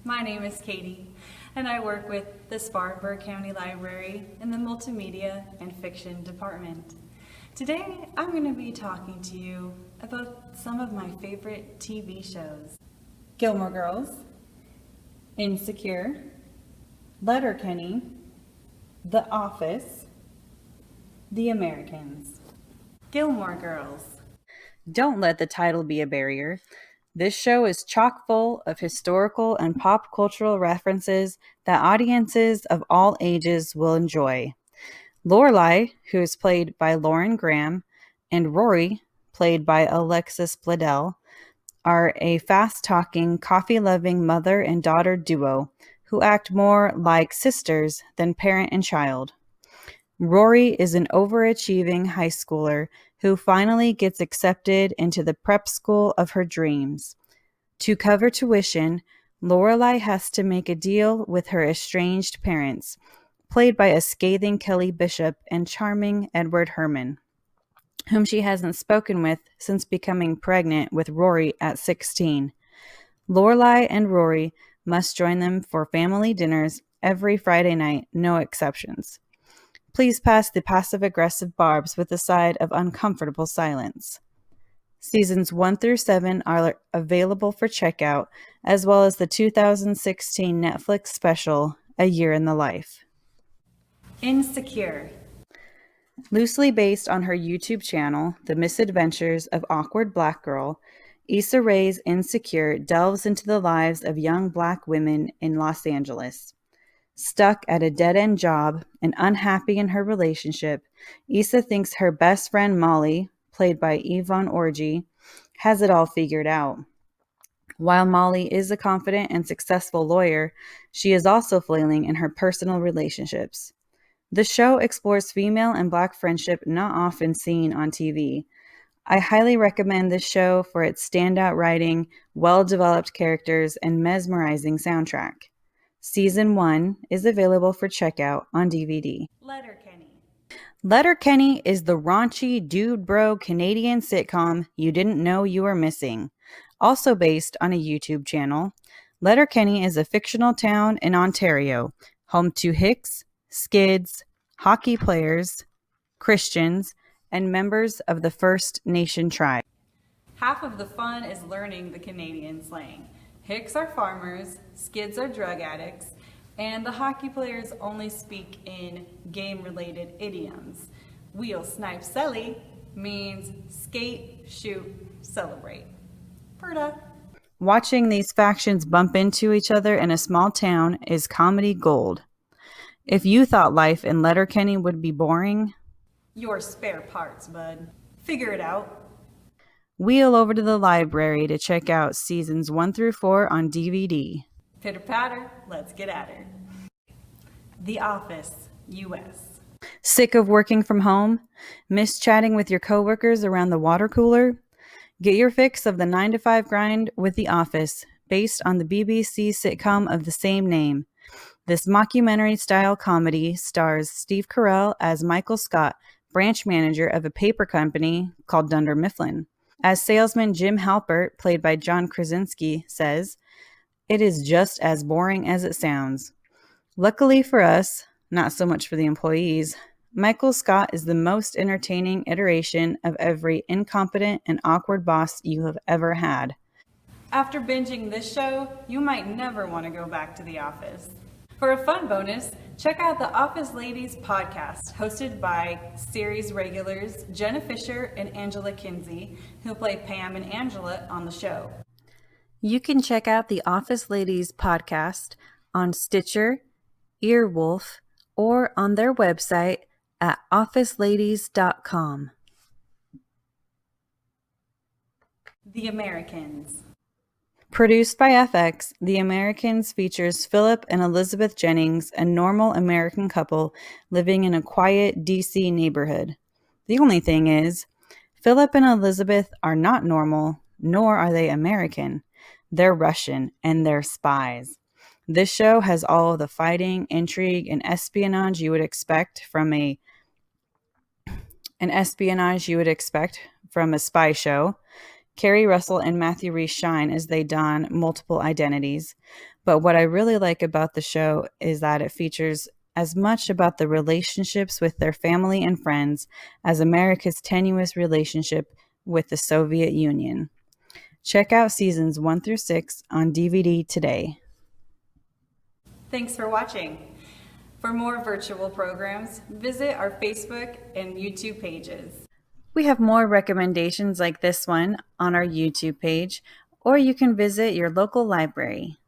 My name is Katie, and I work with the Spartanburg County Library in the Multimedia and Fiction Department. Today, I'm going to be talking to you about some of my favorite TV shows. Gilmore Girls, Insecure, Letterkenny, The Office, The Americans. Gilmore Girls. Don't let the title be a barrier. This show is chock full of historical and pop cultural references that audiences of all ages will enjoy. Lorelai, who is played by Lauren Graham, and Rory, played by Alexis Bledel, are a fast-talking, coffee-loving mother and daughter duo who act more like sisters than parent and child. Rory is an overachieving high schooler who finally gets accepted into the prep school of her dreams. To cover tuition, Lorelai has to make a deal with her estranged parents, played by a scathing Kelly Bishop and charming Edward Herman, whom she hasn't spoken with since becoming pregnant with Rory at 16. Lorelai and Rory must join them for family dinners every Friday night, no exceptions. Please pass the passive-aggressive barbs with a side of uncomfortable silence. Seasons 1 through 7 are available for checkout, as well as the 2016 Netflix special, A Year in the Life. Insecure. Loosely based on her YouTube channel, The Misadventures of Awkward Black Girl, Issa Rae's Insecure delves into the lives of young Black women in Los Angeles. Stuck at a dead-end job and unhappy in her relationship, Issa thinks her best friend Molly, played by Yvonne Orji, has it all figured out. While Molly is a confident and successful lawyer, she is also flailing in her personal relationships. The show explores female and Black friendship not often seen on TV. I highly recommend this show for its standout writing, well-developed characters, and mesmerizing soundtrack. Season 1 is available for checkout on DVD. Letterkenny. Letterkenny is the raunchy dude bro Canadian sitcom you didn't know you were missing. Also based on a YouTube channel, Letterkenny is a fictional town in Ontario, home to Hicks, Skids, hockey players, Christians, and members of the First Nation tribe. Half of the fun is learning the Canadian slang. Hicks are farmers, Skids are drug addicts, and the hockey players only speak in game-related idioms. Wheel snipe celly means skate, shoot, celebrate. Perda. Watching these factions bump into each other in a small town is comedy gold. If you thought life in Letterkenny would be boring, Your spare parts, bud. Figure it out. wheel over to the library to check out seasons 1 through 4 on DVD. Pitter patter, let's get at her. The Office, US. Sick of working from home? Miss chatting with your coworkers around the water cooler? Get your fix of the 9-to-5 grind with The Office, based on the BBC sitcom of the same name. This mockumentary-style comedy stars Steve Carell as Michael Scott, branch manager of a paper company called Dunder Mifflin. As salesman Jim Halpert, played by John Krasinski, says, "It is just as boring as it sounds." Luckily for us, not so much for the employees, Michael Scott is the most entertaining iteration of every incompetent and awkward boss you have ever had. After binging this show, you might never want to go back to The Office. For a fun bonus, check out the Office Ladies podcast, hosted by series regulars Jenna Fisher and Angela Kinsey, who play Pam and Angela on the show. You can check out the Office Ladies podcast on Stitcher, Earwolf, or on their website at officeladies.com. The Americans. Produced by FX, The Americans features Philip and Elizabeth Jennings, a normal American couple living in a quiet DC neighborhood. The only thing is, Philip and Elizabeth are not normal, nor are they American. They're Russian, and they're spies. This show has all of the fighting, intrigue, and espionage you would expect from a spy show. Carrie Russell and Matthew Rhys shine as they don multiple identities. But what I really like about the show is that it features as much about the relationships with their family and friends as America's tenuous relationship with the Soviet Union. Check out seasons 1 through 6 on DVD today. Thanks for watching. For more virtual programs, visit our Facebook and YouTube pages. We have more recommendations like this one on our YouTube page, or you can visit your local library.